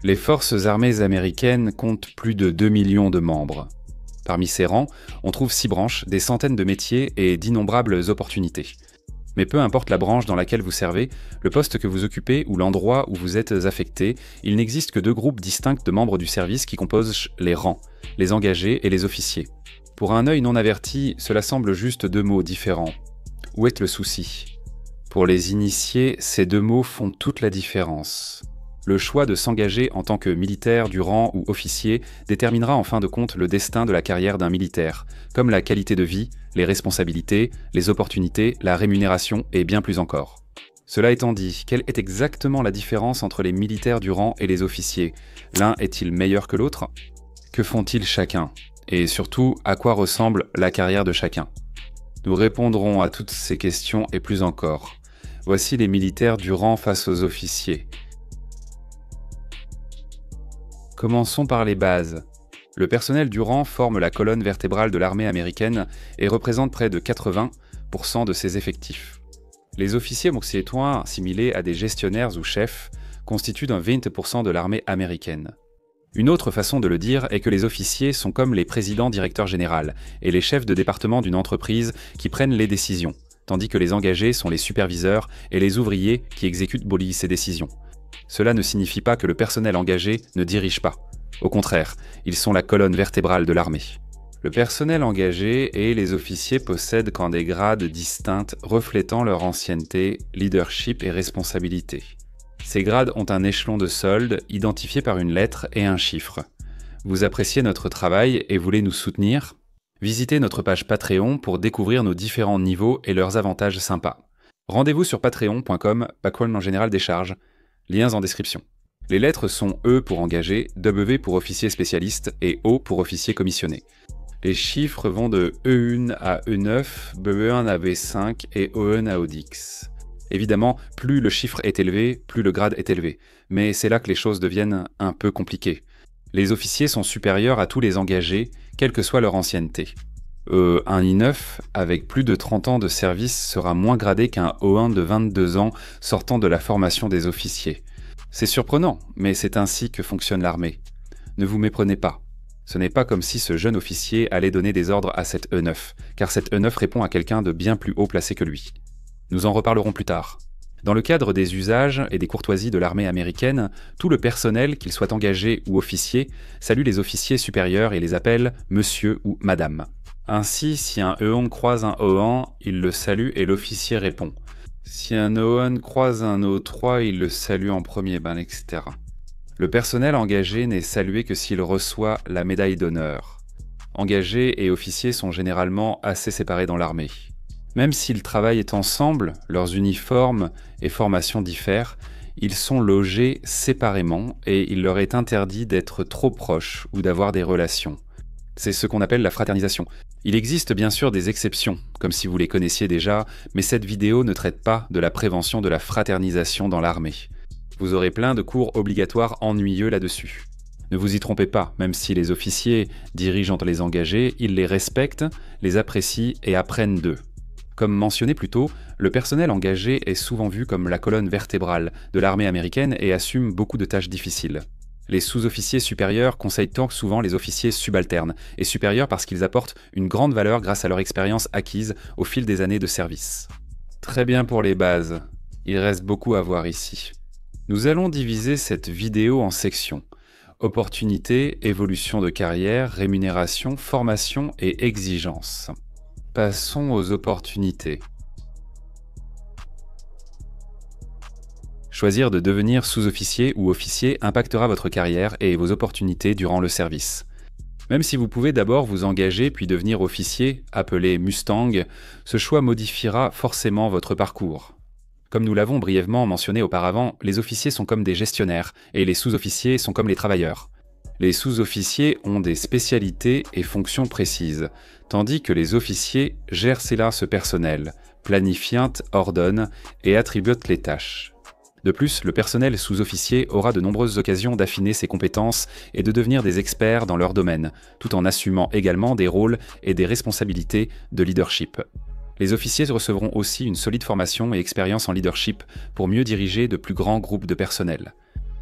Les forces armées américaines comptent plus de 2 millions de membres. Parmi ces rangs, on trouve 6 branches, des centaines de métiers et d'innombrables opportunités. Mais peu importe la branche dans laquelle vous servez, le poste que vous occupez ou l'endroit où vous êtes affecté, il n'existe que 2 groupes distincts de membres du service qui composent les rangs, les engagés et les officiers. Pour un œil non averti, cela semble juste 2 mots différents. Où est le souci ? Pour les initiés, ces 2 mots font toute la différence. Le choix de s'engager en tant que militaire du rang ou officier déterminera en fin de compte le destin de la carrière d'un militaire, comme la qualité de vie, les responsabilités, les opportunités, la rémunération et bien plus encore. Cela étant dit, quelle est exactement la différence entre les militaires du rang et les officiers ? L'un est-il meilleur que l'autre ? Que font-ils chacun ? Et surtout, à quoi ressemble la carrière de chacun ? Nous répondrons à toutes ces questions et plus encore. Voici les militaires du rang face aux officiers. Commençons par les bases. Le personnel du rang forme la colonne vertébrale de l'armée américaine et représente près de 80% de ses effectifs. Les officiers moxiétois, assimilés à des gestionnaires ou chefs, constituent 20% de l'armée américaine. Une autre façon de le dire est que les officiers sont comme les présidents-directeurs généraux et les chefs de département d'une entreprise qui prennent les décisions, tandis que les engagés sont les superviseurs et les ouvriers qui exécutent ces décisions. Cela ne signifie pas que le personnel engagé ne dirige pas. Au contraire, ils sont la colonne vertébrale de l'armée. Le personnel engagé et les officiers possèdent qu'en des grades distincts reflétant leur ancienneté, leadership et responsabilité. Ces grades ont un échelon de solde identifié par une lettre et un chiffre. Vous appréciez notre travail et voulez nous soutenir ? Visitez notre page Patreon pour découvrir nos différents niveaux et leurs avantages sympas. Rendez-vous sur patreon.com, background en général des charges. Liens en description. Les lettres sont E pour engagé, W pour officier spécialiste et O pour officier commissionné. Les chiffres vont de E1 à E9, BE1 à B5 et O1 à O10. Évidemment, plus le chiffre est élevé, plus le grade est élevé. Mais c'est là que les choses deviennent un peu compliquées. Les officiers sont supérieurs à tous les engagés, quelle que soit leur ancienneté. Un I9 avec plus de 30 ans de service sera moins gradé qu'un O1 de 22 ans sortant de la formation des officiers. C'est surprenant, mais c'est ainsi que fonctionne l'armée. Ne vous méprenez pas. Ce n'est pas comme si ce jeune officier allait donner des ordres à cet E9, car cet E9 répond à quelqu'un de bien plus haut placé que lui. Nous en reparlerons plus tard. Dans le cadre des usages et des courtoisies de l'armée américaine, tout le personnel, qu'il soit engagé ou officier, salue les officiers supérieurs et les appelle « monsieur » ou « madame ». Ainsi, si un E1 croise un O1, il le salue et l'officier répond. Si un O1 croise un O3, il le salue en premier, etc. Le personnel engagé n'est salué que s'il reçoit la médaille d'honneur. Engagés et officiers sont généralement assez séparés dans l'armée. Même s'ils travaillent ensemble, leurs uniformes et formations diffèrent, ils sont logés séparément et il leur est interdit d'être trop proches ou d'avoir des relations. C'est ce qu'on appelle la fraternisation. Il existe bien sûr des exceptions, comme si vous les connaissiez déjà, mais cette vidéo ne traite pas de la prévention de la fraternisation dans l'armée. Vous aurez plein de cours obligatoires ennuyeux là-dessus. Ne vous y trompez pas, même si les officiers dirigent les engagés, ils les respectent, les apprécient et apprennent d'eux. Comme mentionné plus tôt, le personnel engagé est souvent vu comme la colonne vertébrale de l'armée américaine et assume beaucoup de tâches difficiles. Les sous-officiers supérieurs conseillent tant que souvent les officiers subalternes, et supérieurs parce qu'ils apportent une grande valeur grâce à leur expérience acquise au fil des années de service. Très bien pour les bases. Il reste beaucoup à voir ici. Nous allons diviser cette vidéo en sections. Opportunités, évolution de carrière, rémunération, formation et exigences. Passons aux opportunités. Choisir de devenir sous-officier ou officier impactera votre carrière et vos opportunités durant le service. Même si vous pouvez d'abord vous engager puis devenir officier, appelé Mustang, ce choix modifiera forcément votre parcours. Comme nous l'avons brièvement mentionné auparavant, les officiers sont comme des gestionnaires et les sous-officiers sont comme les travailleurs. Les sous-officiers ont des spécialités et fonctions précises, tandis que les officiers gèrent ce personnel, planifient, ordonnent et attribuent les tâches. De plus, le personnel sous-officier aura de nombreuses occasions d'affiner ses compétences et de devenir des experts dans leur domaine, tout en assumant également des rôles et des responsabilités de leadership. Les officiers recevront aussi une solide formation et expérience en leadership pour mieux diriger de plus grands groupes de personnel.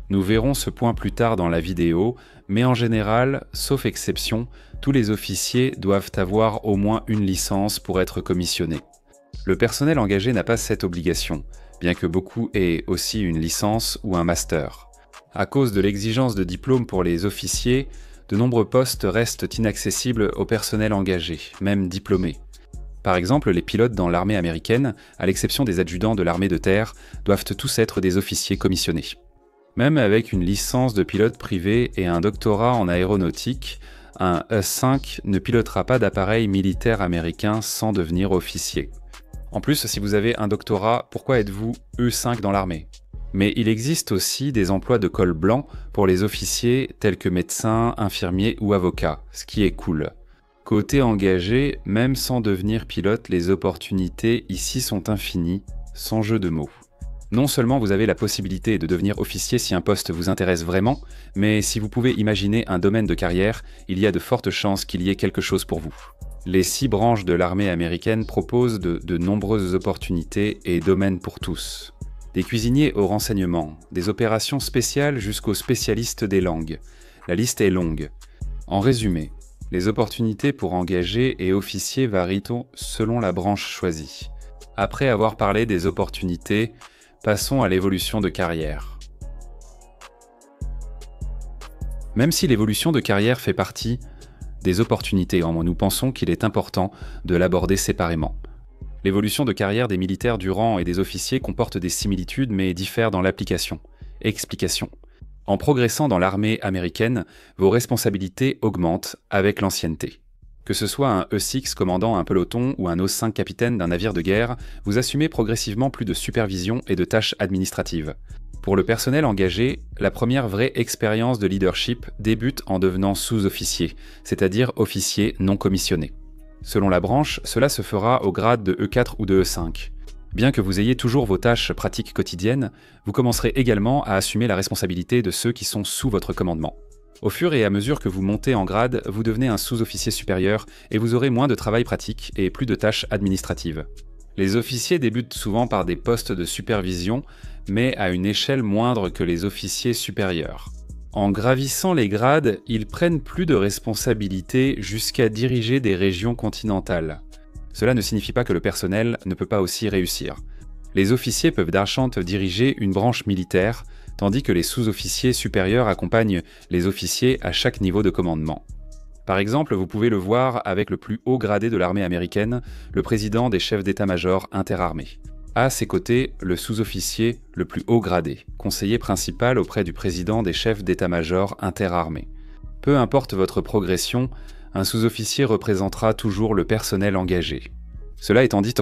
Nous verrons ce point plus tard dans la vidéo, mais en général, sauf exception, tous les officiers doivent avoir au moins une licence pour être commissionnés. Le personnel engagé n'a pas cette obligation, bien que beaucoup aient aussi une licence ou un master. À cause de l'exigence de diplôme pour les officiers, de nombreux postes restent inaccessibles au personnel engagé, même diplômé. Par exemple, les pilotes dans l'armée américaine, à l'exception des adjudants de l'armée de terre, doivent tous être des officiers commissionnés. Même avec une licence de pilote privé et un doctorat en aéronautique, un E5 ne pilotera pas d'appareil militaire américain sans devenir officier. En plus, si vous avez un doctorat, pourquoi êtes-vous E5 dans l'armée ? Mais il existe aussi des emplois de col blanc pour les officiers tels que médecins, infirmiers ou avocats, ce qui est cool. Côté engagé, même sans devenir pilote, les opportunités ici sont infinies, sans jeu de mots. Non seulement vous avez la possibilité de devenir officier si un poste vous intéresse vraiment, mais si vous pouvez imaginer un domaine de carrière, il y a de fortes chances qu'il y ait quelque chose pour vous. Les 6 branches de l'armée américaine proposent de nombreuses opportunités et domaines pour tous. Des cuisiniers au renseignement, des opérations spéciales jusqu'aux spécialistes des langues. La liste est longue. En résumé, les opportunités pour engager et officier varient selon la branche choisie. Après avoir parlé des opportunités, passons à l'évolution de carrière. Même si l'évolution de carrière fait partie des opportunités, nous pensons qu'il est important de l'aborder séparément. L'évolution de carrière des militaires du rang et des officiers comporte des similitudes mais diffère dans l'application. Explication. En progressant dans l'armée américaine, vos responsabilités augmentent avec l'ancienneté. Que ce soit un E6 commandant un peloton ou un O5 capitaine d'un navire de guerre, vous assumez progressivement plus de supervision et de tâches administratives. Pour le personnel engagé, la première vraie expérience de leadership débute en devenant sous-officier, c'est-à-dire officier non commissionné. Selon la branche, cela se fera au grade de E4 ou de E5. Bien que vous ayez toujours vos tâches pratiques quotidiennes, vous commencerez également à assumer la responsabilité de ceux qui sont sous votre commandement. Au fur et à mesure que vous montez en grade, vous devenez un sous-officier supérieur et vous aurez moins de travail pratique et plus de tâches administratives. Les officiers débutent souvent par des postes de supervision, mais à une échelle moindre que les officiers supérieurs. En gravissant les grades, ils prennent plus de responsabilités jusqu'à diriger des régions continentales. Cela ne signifie pas que le personnel ne peut pas aussi réussir. Les officiers peuvent d'argent diriger une branche militaire, tandis que les sous-officiers supérieurs accompagnent les officiers à chaque niveau de commandement. Par exemple, vous pouvez le voir avec le plus haut gradé de l'armée américaine, le président des chefs d'état-major interarmés. À ses côtés, le sous-officier le plus haut gradé, conseiller principal auprès du président des chefs d'état-major interarmés. Peu importe votre progression, un sous-officier représentera toujours le personnel engagé. Cela étant dit,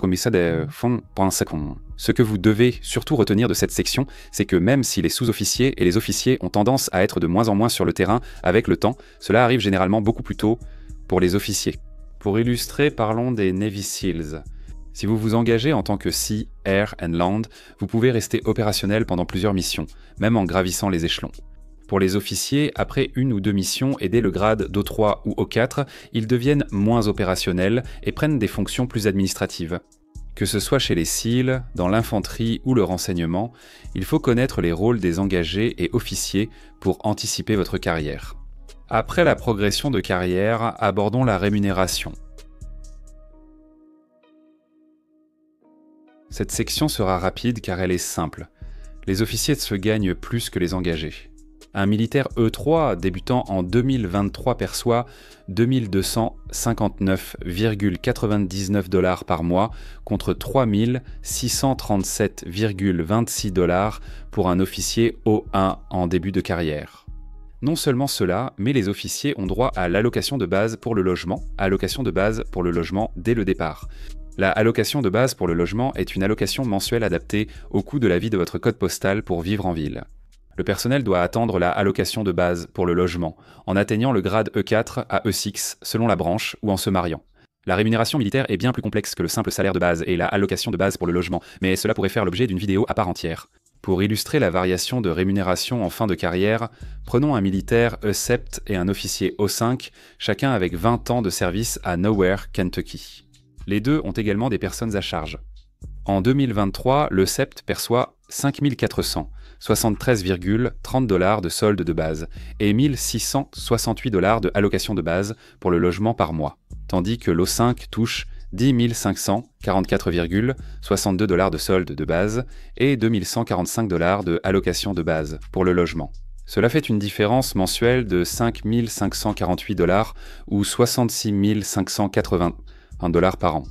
ce que vous devez surtout retenir de cette section, c'est que même si les sous-officiers et les officiers ont tendance à être de moins en moins sur le terrain avec le temps, cela arrive généralement beaucoup plus tôt pour les officiers. Pour illustrer, parlons des Navy SEALs. Si vous vous engagez en tant que Sea, Air and Land, vous pouvez rester opérationnel pendant plusieurs missions, même en gravissant les échelons. Pour les officiers, après 1 ou 2 missions et dès le grade d'O3 ou O4, ils deviennent moins opérationnels et prennent des fonctions plus administratives. Que ce soit chez les SEAL, dans l'infanterie ou le renseignement, il faut connaître les rôles des engagés et officiers pour anticiper votre carrière. Après la progression de carrière, abordons la rémunération. Cette section sera rapide car elle est simple. Les officiers se gagnent plus que les engagés. Un militaire E3 débutant en 2023 perçoit 2259,99 $ par mois contre 3637,26 $ pour un officier O1 en début de carrière. Non seulement cela, mais les officiers ont droit à l'allocation de base pour le logement, dès le départ. La allocation de base pour le logement est une allocation mensuelle adaptée au coût de la vie de votre code postal pour vivre en ville. Le personnel doit attendre la allocation de base pour le logement, en atteignant le grade E4 à E6 selon la branche ou en se mariant. La rémunération militaire est bien plus complexe que le simple salaire de base et la allocation de base pour le logement, mais cela pourrait faire l'objet d'une vidéo à part entière. Pour illustrer la variation de rémunération en fin de carrière, prenons un militaire E7 et un officier O5, chacun avec 20 ans de service à Nowhere, Kentucky. Les deux ont également des personnes à charge. En 2023, le SEPT perçoit 5 400, $73,30 de solde de base et $1 668 de allocation de base pour le logement par mois, tandis que l'O5 touche $10 544,62 de solde de base et $2 145 de allocation de base pour le logement. Cela fait une différence mensuelle de $5 548 ou $66 581 par an.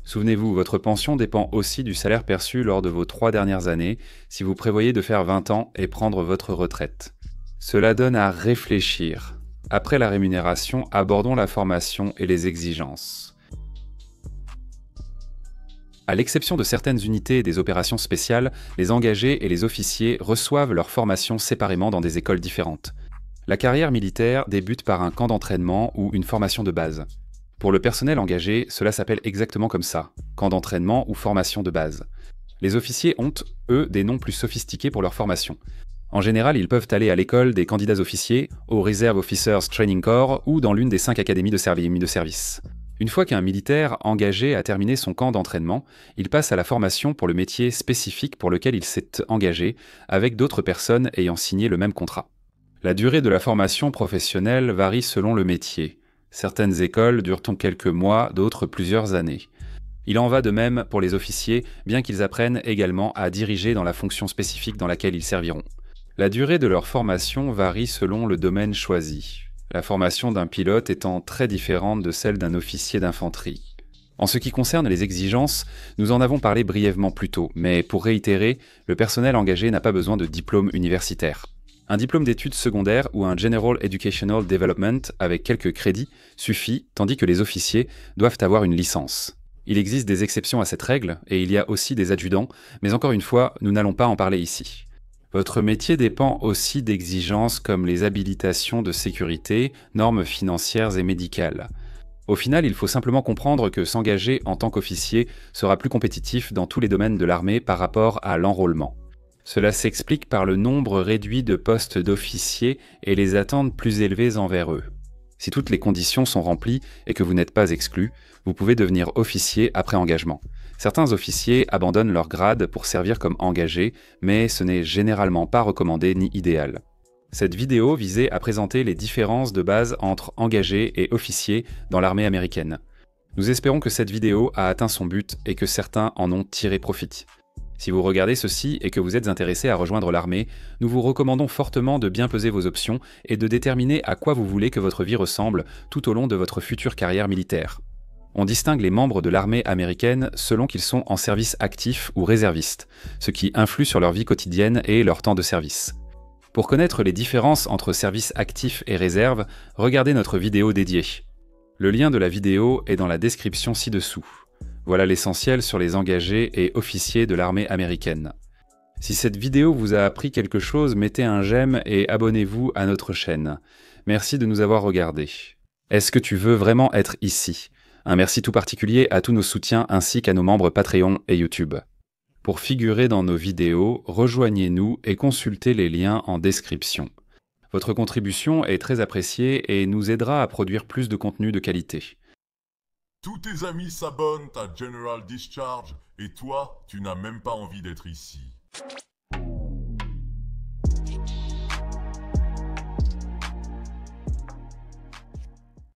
Souvenez-vous, votre pension dépend aussi du salaire perçu lors de vos 3 dernières années si vous prévoyez de faire 20 ans et prendre votre retraite. Cela donne à réfléchir. Après la rémunération, abordons la formation et les exigences. À l'exception de certaines unités et des opérations spéciales, les engagés et les officiers reçoivent leur formation séparément dans des écoles différentes. La carrière militaire débute par un camp d'entraînement ou une formation de base. Pour le personnel engagé, cela s'appelle exactement comme ça, camp d'entraînement ou formation de base. Les officiers ont, eux, des noms plus sophistiqués pour leur formation. En général, ils peuvent aller à l'école des candidats officiers, au Reserve Officers Training Corps ou dans l'une des 5 académies de service. Une fois qu'un militaire engagé a terminé son camp d'entraînement, il passe à la formation pour le métier spécifique pour lequel il s'est engagé, avec d'autres personnes ayant signé le même contrat. La durée de la formation professionnelle varie selon le métier. Certaines écoles durent quelques mois, d'autres plusieurs années. Il en va de même pour les officiers, bien qu'ils apprennent également à diriger dans la fonction spécifique dans laquelle ils serviront. La durée de leur formation varie selon le domaine choisi. La formation d'un pilote étant très différente de celle d'un officier d'infanterie. En ce qui concerne les exigences, nous en avons parlé brièvement plus tôt, mais pour réitérer, le personnel engagé n'a pas besoin de diplôme universitaire. Un diplôme d'études secondaires ou un General Educational Development avec quelques crédits suffit, tandis que les officiers doivent avoir une licence. Il existe des exceptions à cette règle, et il y a aussi des adjudants, mais encore une fois, nous n'allons pas en parler ici. Votre métier dépend aussi d'exigences comme les habilitations de sécurité, normes financières et médicales. Au final, il faut simplement comprendre que s'engager en tant qu'officier sera plus compétitif dans tous les domaines de l'armée par rapport à l'enrôlement. Cela s'explique par le nombre réduit de postes d'officiers et les attentes plus élevées envers eux. Si toutes les conditions sont remplies et que vous n'êtes pas exclu, vous pouvez devenir officier après engagement. Certains officiers abandonnent leur grade pour servir comme engagés, mais ce n'est généralement pas recommandé ni idéal. Cette vidéo visait à présenter les différences de base entre engagés et officiers dans l'armée américaine. Nous espérons que cette vidéo a atteint son but et que certains en ont tiré profit. Si vous regardez ceci et que vous êtes intéressé à rejoindre l'armée, nous vous recommandons fortement de bien peser vos options et de déterminer à quoi vous voulez que votre vie ressemble tout au long de votre future carrière militaire. On distingue les membres de l'armée américaine selon qu'ils sont en service actif ou réserviste, ce qui influe sur leur vie quotidienne et leur temps de service. Pour connaître les différences entre service actif et réserve, regardez notre vidéo dédiée. Le lien de la vidéo est dans la description ci-dessous. Voilà l'essentiel sur les engagés et officiers de l'armée américaine. Si cette vidéo vous a appris quelque chose, mettez un j'aime et abonnez-vous à notre chaîne. Merci de nous avoir regardés. Est-ce que tu veux vraiment être ici ? Un merci tout particulier à tous nos soutiens ainsi qu'à nos membres Patreon et YouTube. Pour figurer dans nos vidéos, rejoignez-nous et consultez les liens en description. Votre contribution est très appréciée et nous aidera à produire plus de contenu de qualité. Tous tes amis s'abonnent à General Discharge et toi, tu n'as même pas envie d'être ici.